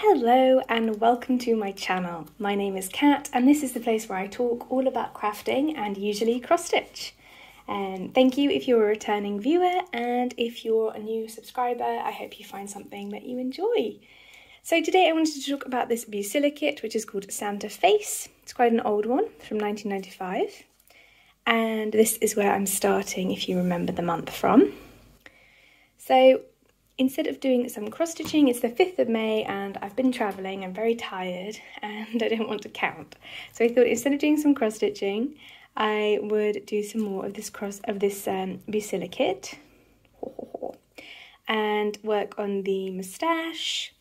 Hello and welcome to my channel. My name is Kat and this is the place where I talk all about crafting and usually cross stitch. Thank you if you're a returning viewer, and if you're a new subscriber, I hope you find something that you enjoy. So today I wanted to talk about this Bucilla kit, which is called Santa Face. It's quite an old one from 1995. And this is where I'm starting, if you remember the month from. So instead of doing some cross stitching, it's the 5th of May and I've been travelling, I'm very tired and I don't want to count. So I thought instead of doing some cross stitching, I would do some more of this Bucilla kit and work on the moustache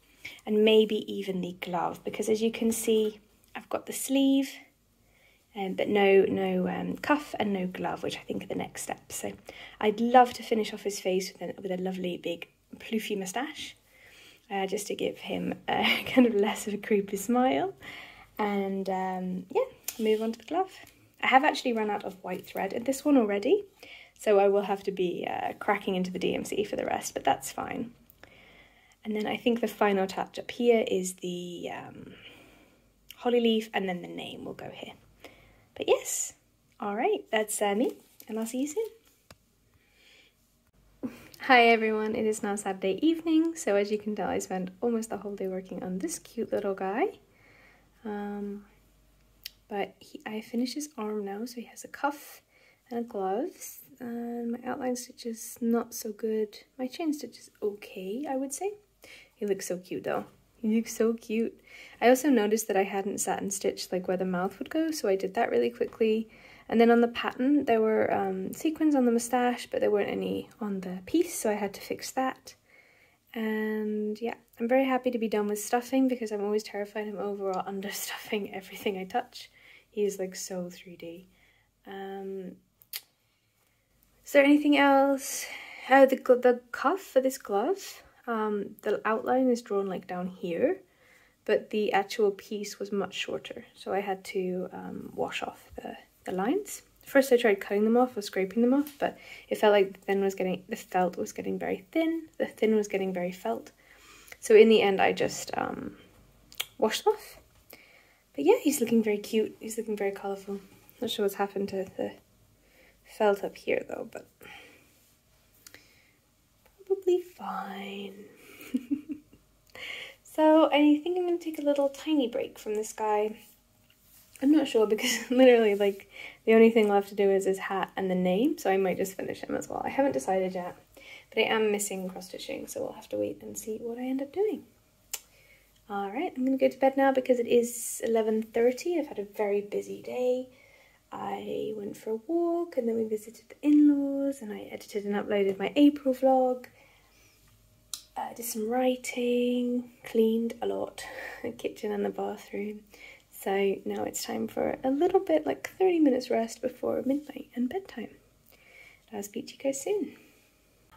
and maybe even the glove, because as you can see, I've got the sleeve but no cuff and no glove, which I think are the next step. So I'd love to finish off his face with a lovely big ploofy moustache, just to give him a kind of less of a creepy smile, and yeah, move on to the glove. I have actually run out of white thread in this one already, so I will have to be cracking into the DMC for the rest, but that's fine. And then I think the final touch up here is the holly leaf, and then the name will go here. But yes, all right, that's me, and I'll see you soon. Hi everyone, it is now Saturday evening, so as you can tell I spent almost the whole day working on this cute little guy. But I finished his arm now, so he has a cuff and a gloves. And my outline stitch is not so good. My chain stitch is okay, I would say. He looks so cute though. He looks so cute. I also noticed that I hadn't satin stitched like where the mouth would go, so I did that really quickly. And then on the pattern, there were sequins on the moustache, but there weren't any on the piece, so I had to fix that. And yeah, I'm very happy to be done with stuffing, because I'm always terrified I'm over or under stuffing everything I touch. He's like so 3D. Is there anything else? The cuff for this glove, the outline is drawn like down here, but the actual piece was much shorter, so I had to wash off the lines. First I tried cutting them off or scraping them off, but it felt like the felt was getting very thin, the thin was getting very felt. So in the end I just washed them off. But yeah, he's looking very cute, he's looking very colourful. Not sure what's happened to the felt up here though, but probably fine. So I think I'm going to take a little tiny break from this guy. I'm not sure, because literally like the only thing left to do is his hat and the name, so I might just finish him as well. I haven't decided yet, but I am missing cross stitching, so we'll have to wait and see what I end up doing. Alright, I'm going to go to bed now because it is 11:30. I've had a very busy day. I went for a walk and then we visited the in-laws and I edited and uploaded my April vlog. Did some writing, cleaned a lot, the kitchen and the bathroom. So now it's time for a little bit, like 30 minutes rest before midnight and bedtime. I'll speak to you guys soon.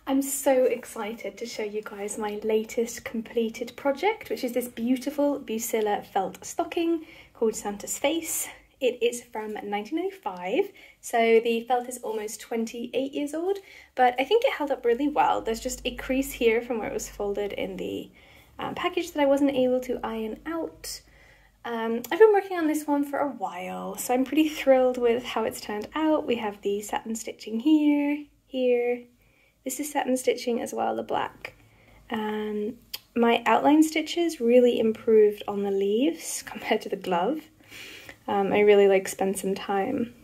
I'm so excited to show you guys my latest completed project, which is this beautiful Bucilla felt stocking called Santa's Face. It is from 1995, so the felt is almost 28 years old, but I think it held up really well. There's just a crease here from where it was folded in the package that I wasn't able to iron out. I've been working on this one for a while, so I'm pretty thrilled with how it's turned out. We have the satin stitching here. This is satin stitching as well, the black. My outline stitches really improved on the leaves compared to the glove. I really like spent some time.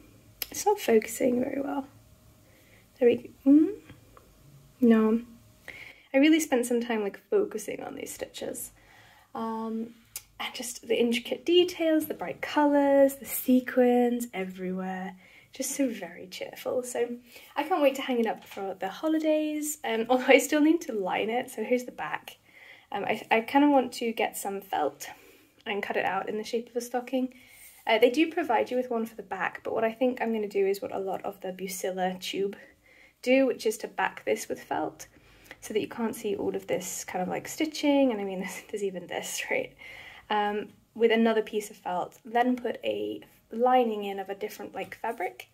It's not focusing very well. There we go. No. I really spent some time like focusing on these stitches. And just the intricate details, the bright colours, the sequins everywhere. Just so very cheerful. So I can't wait to hang it up for the holidays. Although I still need to line it. So here's the back. I kind of want to get some felt and cut it out in the shape of a stocking. They do provide you with one for the back, but what I think I'm going to do is what a lot of the Bucilla tube do, which is to back this with felt so that you can't see all of this kind of like stitching, and I mean there's even this, right? With another piece of felt, then put a lining in of a different like fabric,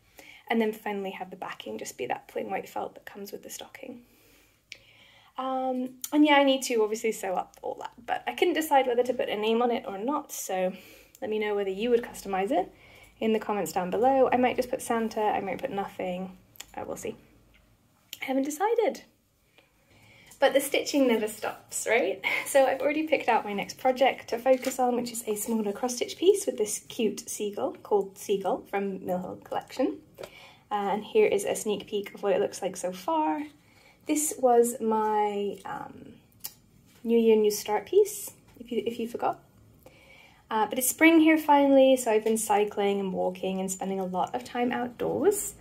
and then finally have the backing just be that plain white felt that comes with the stocking. And yeah, I need to obviously sew up all that, but I couldn't decide whether to put a name on it or not, so let me know whether you would customize it in the comments down below. I might just put Santa, I might put nothing, we'll see. I haven't decided. But the stitching never stops, right? So I've already picked out my next project to focus on, which is a smaller cross-stitch piece with this cute seagull called Seagull from Mill Hill Collection. And here is a sneak peek of what it looks like so far. This was my New Year, New Start piece, if you forgot. But it's spring here finally, so I've been cycling and walking and spending a lot of time outdoors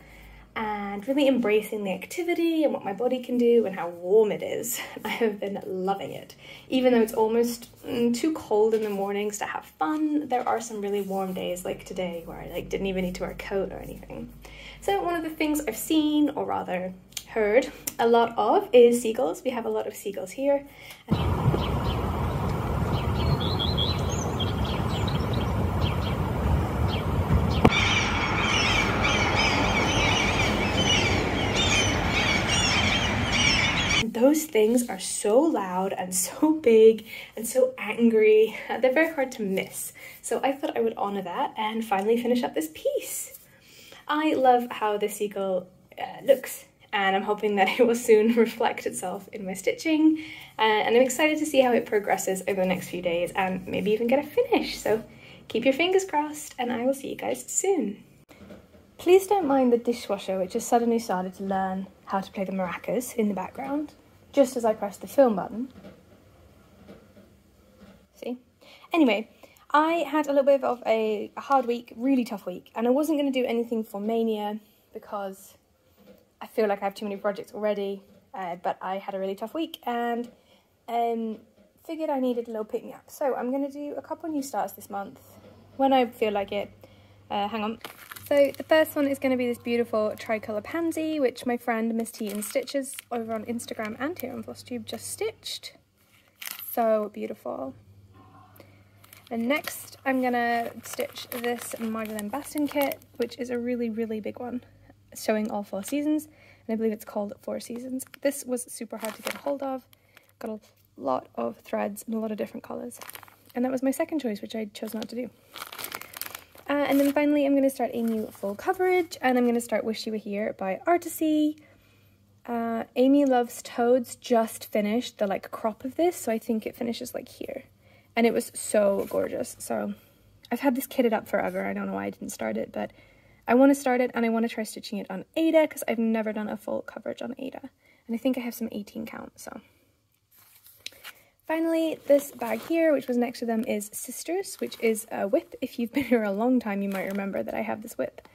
and really embracing the activity and what my body can do and how warm it is. I have been loving it. Even though it's almost too cold in the mornings to have fun, there are some really warm days like today where I didn't even need to wear a coat or anything. So one of the things I've seen, or rather heard a lot of, is seagulls. We have a lot of seagulls here. Those things are so loud and so big and so angry. They're very hard to miss. So I thought I would honor that and finally finish up this piece. I love how the seagull looks, and I'm hoping that it will soon reflect itself in my stitching. And I'm excited to see how it progresses over the next few days and maybe even get a finish. So keep your fingers crossed, and I will see you guys soon. Please don't mind the dishwasher, which has suddenly started to learn how to play the maracas in the background, just as I press the film button. See? Anyway, I had a little bit of a hard week, really tough week, and I wasn't going to do anything for Mania because I feel like I have too many projects already, but I had a really tough week and figured I needed a little pick-me-up. So I'm going to do a couple new starts this month when I feel like it. Hang on. So the first one is going to be this beautiful tricolour pansy, which my friend Miss T in Stitches over on Instagram and here on Flosstube just stitched. So beautiful. And next I'm going to stitch this Magdalene Baston kit, which is a really, really big one, showing all 4 seasons, and I believe it's called 4 Seasons. This was super hard to get a hold of, got a lot of threads and a lot of different colours, and that was my second choice, which I chose not to do. And then finally I'm going to start a new full coverage, and I'm going to start Wish You Were Here by Artisy. Amy Loves Toads just finished the crop of this, so I think it finishes here. And it was so gorgeous. So I've had this kitted up forever. I don't know why I didn't start it, but I want to start it, and I want to try stitching it on Ada because I've never done a full coverage on Ada. And I think I have some 18 count, so. Finally, this bag here, which was next to them, is Sisters, which is a whip. If you've been here a long time, you might remember that I have this whip.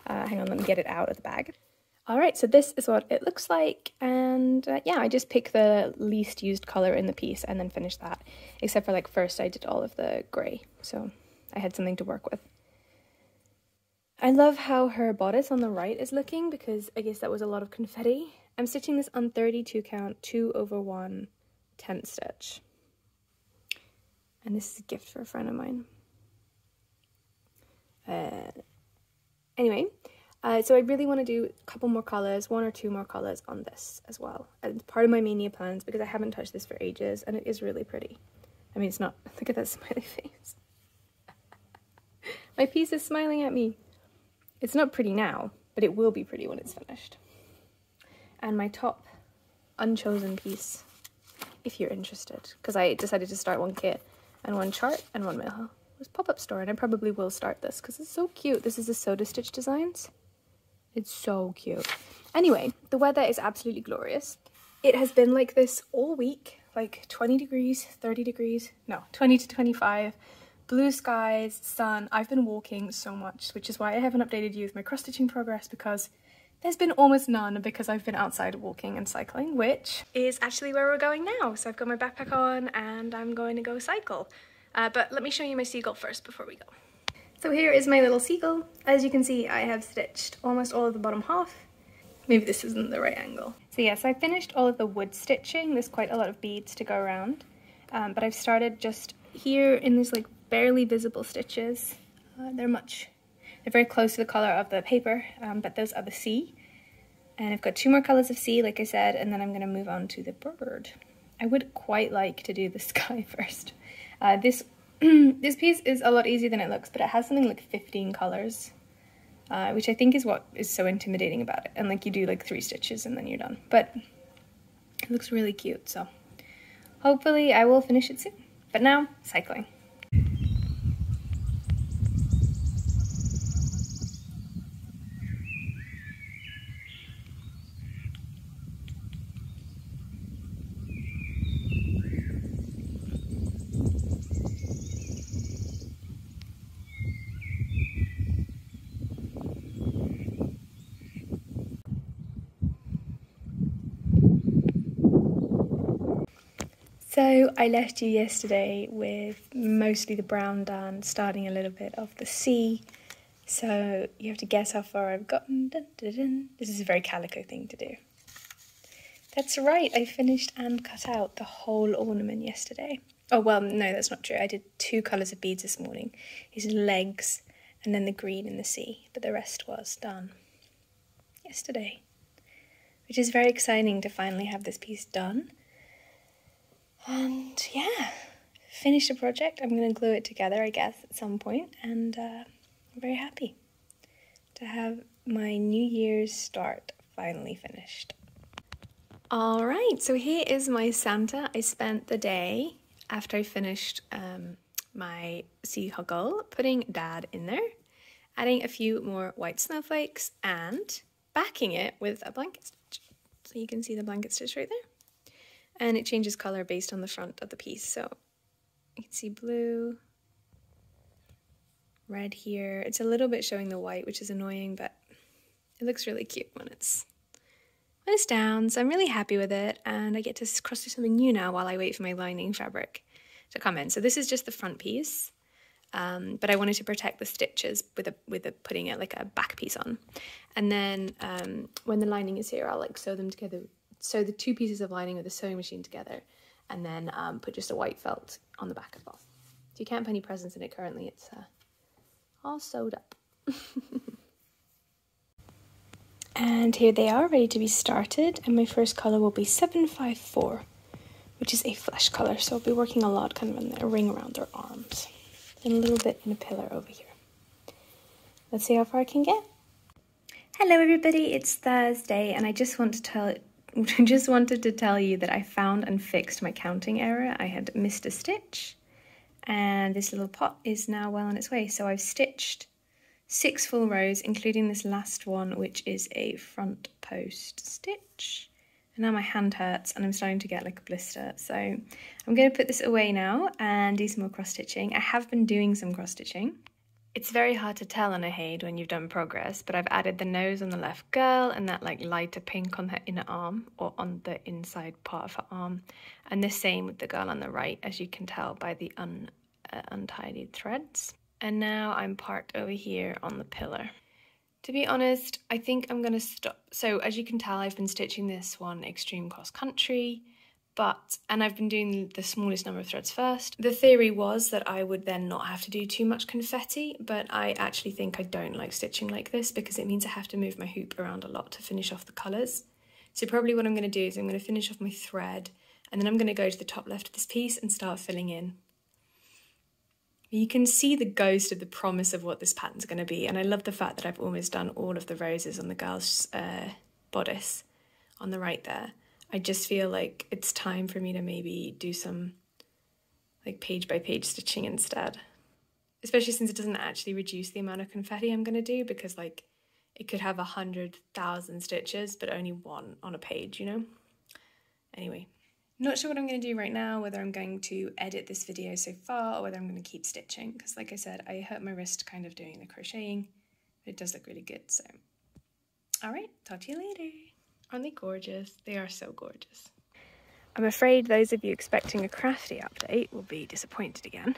Hang on, let me get it out of the bag. Alright, so this is what it looks like, and yeah, I just pick the least used colour in the piece and then finish that. Except for first I did all of the grey, so I had something to work with. I love how her bodice on the right is looking, because I guess that was a lot of confetti. I'm stitching this on 32 count, 2/1 10th stitch. And this is a gift for a friend of mine. Anyway, so I really want to do a couple more colours, 1 or 2 more colours on this as well. And part of my Mania plans, because I haven't touched this for ages, and it is really pretty. I mean, it's not, look at that smiley face. My piece is smiling at me. It's not pretty now, but it will be pretty when it's finished. And my top unchosen piece, if you're interested, because I decided to start 1 kit and 1 chart and 1 mail, was Pop-Up Store, and I probably will start this because it's so cute. This is the Soda Stitch Designs. It's so cute. Anyway, the weather is absolutely glorious. It has been like this all week, 20 degrees, 30 degrees, no, 20 to 25, blue skies, sun. I've been walking so much, which is why I haven't updated you with my cross-stitching progress, because there's been almost none because I've been outside walking and cycling, which is actually where we're going now. So I've got my backpack on and I'm going to go cycle. But let me show you my seagull first before we go. So here is my little seagull. As you can see, I have stitched almost all of the bottom half. Maybe this isn't the right angle. So yes, I finished all of the wood stitching. There's quite a lot of beads to go around. But I've started just here in these barely visible stitches. They're very close to the color of the paper, but those are the sea. And I've got 2 more colours of sea, like I said, and then I'm going to move on to the bird. I would quite like to do the sky first. This piece is a lot easier than it looks, but it has something like 15 colours, which I think is what is so intimidating about it. And like you do like 3 stitches and then you're done. But it looks really cute, so hopefully I will finish it soon. But now, cycling. So I left you yesterday with mostly the brown done, starting a little bit of the sea. So you have to guess how far I've gotten. Dun, dun, dun. This is a very calico thing to do. That's right, I finished and cut out the whole ornament yesterday. Oh well, no, that's not true. I did 2 colours of beads this morning. His legs and then the green in the sea, but the rest was done yesterday. Which is very exciting to finally have this piece done. And yeah, finish the project. I'm going to glue it together, I guess, at some point. And I'm very happy to have my New Year's start finally finished. Alright, so here is my Santa. I spent the day after I finished my seagull putting Dad in there, adding a few more white snowflakes and backing it with a blanket stitch. So you can see the blanket stitch right there. And it changes colour based on the front of the piece. So you can see blue, red here. It's a little bit showing the white, which is annoying, but it looks really cute when it's down. So I'm really happy with it. And I get to cross stitch something new now while I wait for my lining fabric to come in. So this is just the front piece. But I wanted to protect the stitches with putting it like a back piece on. And then when the lining is here, I'll like sew them together. Sew the 2 pieces of lining with the sewing machine together, and then put just a white felt on the back as well. So you can't put any presents in it currently, it's all sewed up. And here they are, ready to be started, and my first colour will be 754, which is a flesh colour, so I'll be working a lot kind of in a ring around their arms, and a little bit in a pillar over here. Let's see how far I can get. Hello everybody, it's Thursday, and I just wanted to tell you that I found and fixed my counting error. I had missed a stitch, and this little pot is now well on its way. So I've stitched 6 full rows, including this last one, which is a front post stitch. And now my hand hurts and I'm starting to get like a blister. So I'm going to put this away now and do some more cross stitching. I have been doing some cross stitching. It's very hard to tell on a Haid when you've done progress, but I've added the nose on the left girl and that like lighter pink on her inner arm or on the inside part of her arm, and the same with the girl on the right, as you can tell by the untidied threads. And now I'm parked over here on the pillar. To be honest, I think I'm going to stop. So as you can tell, I've been stitching this one extreme cross country. And I've been doing the smallest number of threads first. The theory was that I would then not have to do too much confetti, but I actually think I don't like stitching like this because it means I have to move my hoop around a lot to finish off the colours. So probably what I'm going to do is I'm going to finish off my thread, and then I'm going to go to the top left of this piece and start filling in. You can see the ghost of the promise of what this pattern's going to be, and I love the fact that I've almost done all of the roses on the girl's bodice on the right there. I just feel like it's time for me to maybe do some like page by page stitching instead. Especially since it doesn't actually reduce the amount of confetti I'm going to do, because like it could have 100,000 stitches but only 1 on a page, you know? Anyway, not sure what I'm going to do right now, whether I'm going to edit this video so far or whether I'm going to keep stitching, because like I said, I hurt my wrist kind of doing the crocheting, but it does look really good, so. Alright, talk to you later. Aren't they gorgeous? They are so gorgeous. I'm afraid those of you expecting a crafty update will be disappointed again,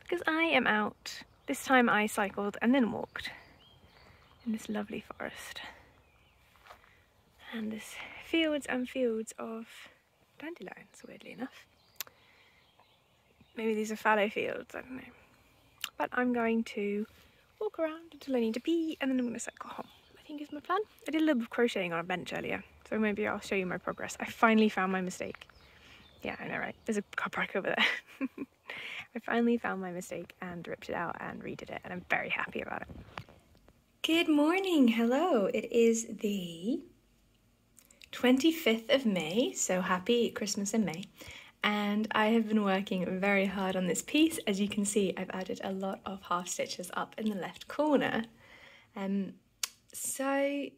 because I am out. This time I cycled and then walked in this lovely forest. And there's fields and fields of dandelions, weirdly enough. Maybe these are fallow fields, I don't know. But I'm going to walk around until I need to pee, and then I'm going to cycle home. think is my plan. I did a little bit of crocheting on a bench earlier, so maybe I'll show you my progress. I finally found my mistake. Yeah, I know, right? There's a car park over there. I finally found my mistake and ripped it out and redid it, and I'm very happy about it. Good morning, hello. It is the 25th of May, so happy Christmas in May. And I have been working very hard on this piece. As you can see, I've added a lot of half stitches up in the left corner. So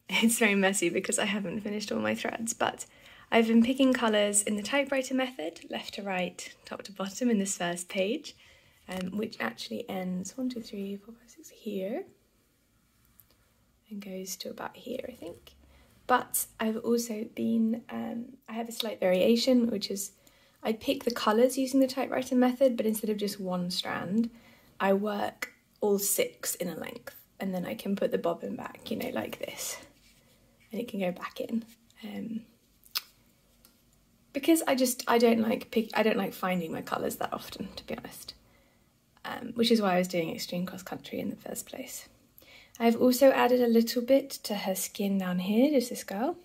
it's very messy because I haven't finished all my threads, but I've been picking colours in the typewriter method, left to right, top to bottom in this first page, which actually ends 1, 2, 3, 4, 5, 6 here and goes to about here, I think. But I've also been, I have a slight variation, which is I pick the colours using the typewriter method, but instead of just one strand, I work all 6 in a length, and then I can put the bobbin back, you know, like this, and it can go back in. Because I don't like finding my colours that often, to be honest, which is why I was doing extreme cross country in the first place. I've also added a little bit to her skin down here, just this girl,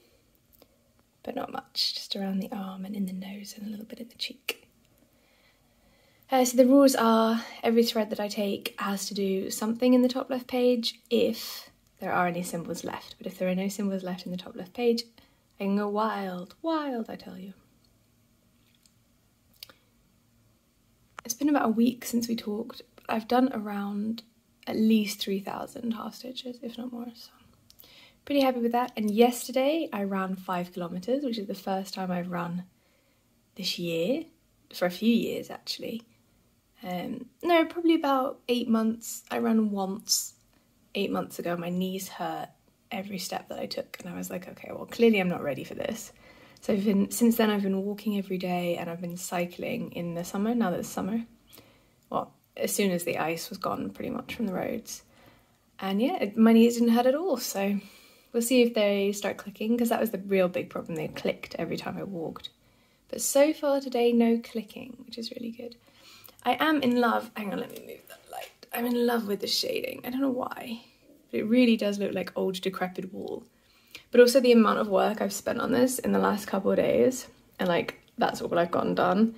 but not much, just around the arm and in the nose and a little bit in the cheek. So the rules are every thread that I take has to do something in the top left page if there are any symbols left, but if there are no symbols left in the top left page, I can go wild, I tell you. It's been about a week since we talked. I've done around at least 3,000 half stitches, if not more, so pretty happy with that. And yesterday I ran 5 kilometers, which is the first time I've run this year, for a few years actually. No, probably about 8 months. I ran once 8 months ago. My knees hurt every step that I took, and I was like, okay, well, clearly I'm not ready for this. So since then I've been walking every day, and I've been cycling in the summer, now that it's summer. Well, as soon as the ice was gone pretty much from the roads. And yeah, my knees didn't hurt at all, so we'll see if they start clicking, because that was the real big problem. They clicked every time I walked. But so far today, no clicking, which is really good. I am in love, hang on, let me move that light. I'm in love with the shading. I don't know why, but it really does look like old decrepit wool. But also the amount of work I've spent on this in the last couple of days, and like that's all I've gotten done,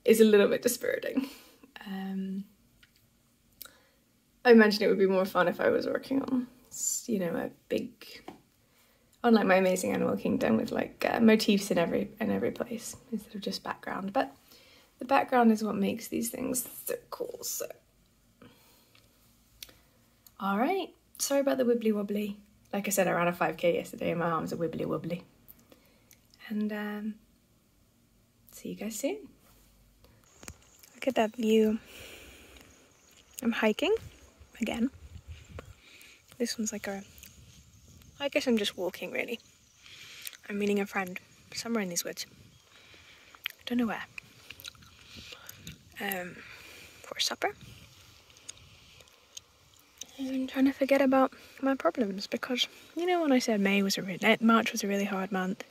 is a little bit dispiriting. I imagine it would be more fun if I was working on, you know, like my Amazing Animal Kingdom with like motifs in every place instead of just background. But the background is what makes these things so cool. So, all right. Sorry about the wibbly wobbly. Like I said, I ran a 5K yesterday and my arms are wibbly wobbly. And see you guys soon. Look at that view. I'm hiking again. This one's like I guess I'm just walking really. I'm meeting a friend somewhere in these woods. I don't know where. For supper. And I'm trying to forget about my problems because, you know, when I said March was a really hard month,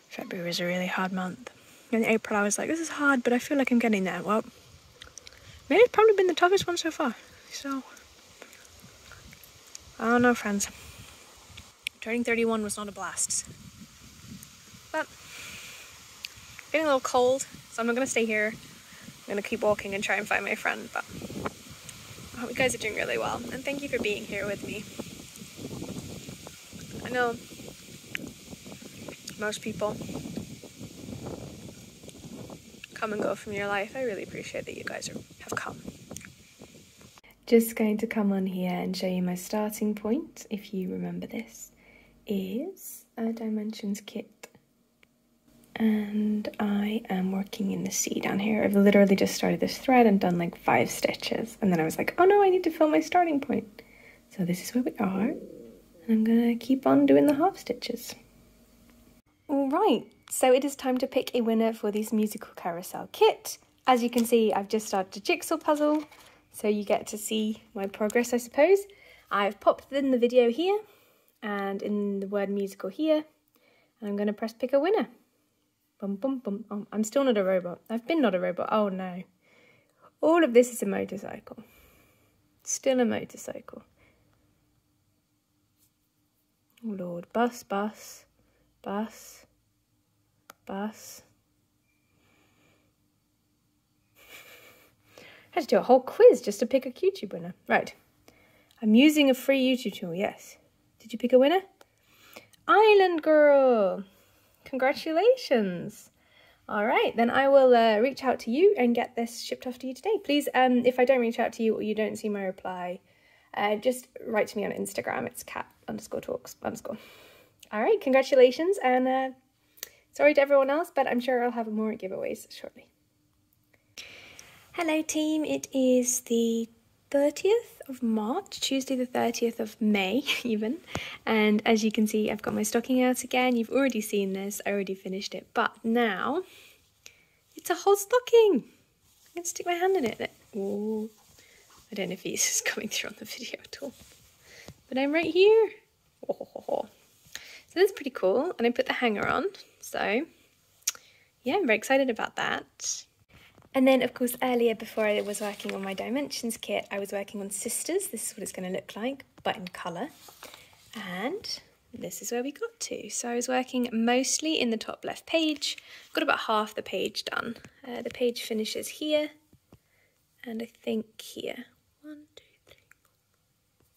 February was a really hard month, in April I was like, this is hard, but I feel like I'm getting there. Well, May's probably been the toughest one so far, so I don't know, friends. Turning 31 was not a blast, but getting a little cold, so I'm not going to stay here. I'm going to keep walking and try and find my friend, but I hope you guys are doing really well, and thank you for being here with me. I know most people come and go from your life. I really appreciate that you guys have come. Just going to come on here and show you my starting point, if you remember this, is a Dimensions kit. And I am working in the sea down here. I've literally just started this thread and done like 5 stitches. And then I was like, oh no, I need to fill my starting point. So this is where we are. And I'm gonna keep on doing the half stitches. All right, so it is time to pick a winner for this musical carousel kit. As you can see, I've just started a jigsaw puzzle. So you get to see my progress, I suppose. I've popped in the video here and in the word musical here. And I'm gonna press pick a winner. Bum, bum, bum. Oh, I'm still not a robot. I've been not a robot. Oh no. All of this is a motorcycle. Still a motorcycle. Oh Lord, bus, bus, bus, bus. I had to do a whole quiz just to pick a YouTube winner. Right. I'm using a free YouTube channel, yes. Did you pick a winner? Island Girl! Congratulations! All right, then I will reach out to you and get this shipped off to you today. Please, if I don't reach out to you or you don't see my reply, just write to me on Instagram. It's cat_talks_. All right, congratulations, and sorry to everyone else, but I'm sure I'll have more giveaways shortly. Hello team, it is the 30th of March, Tuesday the 30th of May even, and as you can see I've got my stocking out again. You've already seen this, I already finished it, but now it's a whole stocking. I'm going to stick my hand in it. Oh, I don't know if this is coming through on the video at all, but I'm right here. Oh. So that's pretty cool, and I put the hanger on, so yeah, I'm very excited about that. And then, of course, earlier before I was working on my dimensions kit, I was working on sisters. This is what it's going to look like, but in colour. And this is where we got to. So I was working mostly in the top left page. Got about half the page done. The page finishes here, and I think here. 1, 2, 3,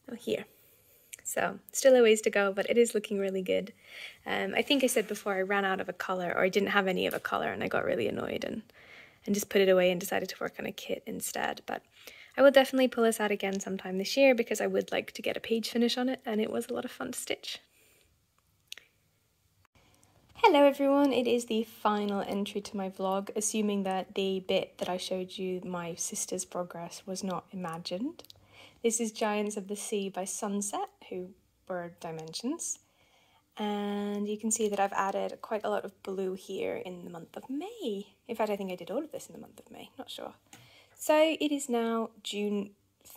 4. Oh, here. So still a ways to go, but it is looking really good. I think I said before I ran out of a colour, or I didn't have any of a colour, and I got really annoyed and just put it away and decided to work on a kit instead. But I will definitely pull this out again sometime this year because I would like to get a page finish on it, and it was a lot of fun to stitch. Hello everyone, it is the final entry to my vlog, assuming that the bit that I showed you, my sister's progress, was not imagined. This is Giants of the Sea by Sunset, who were dimensions. And you can see that I've added quite a lot of blue here in the month of May. In fact, I think I did all of this in the month of May, not sure. So it is now June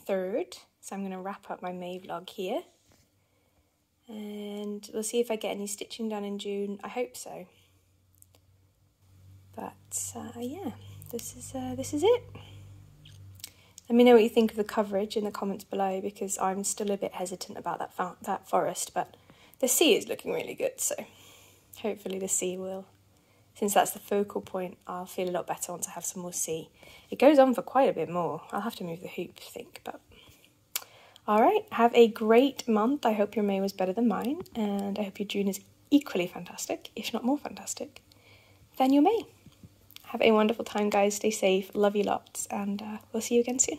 3rd, so I'm going to wrap up my May vlog here. And we'll see if I get any stitching done in June. I hope so. But yeah, this is it. Let me know what you think of the coverage in the comments below, because I'm still a bit hesitant about that forest, but the sea is looking really good, so hopefully the sea will, since that's the focal point, I'll feel a lot better once I have some more sea. It goes on for quite a bit more. I'll have to move the hoop, I think, but alright, have a great month. I hope your May was better than mine, and I hope your June is equally fantastic, if not more fantastic, than your May. Have a wonderful time, guys. Stay safe, love you lots, and we'll see you again soon.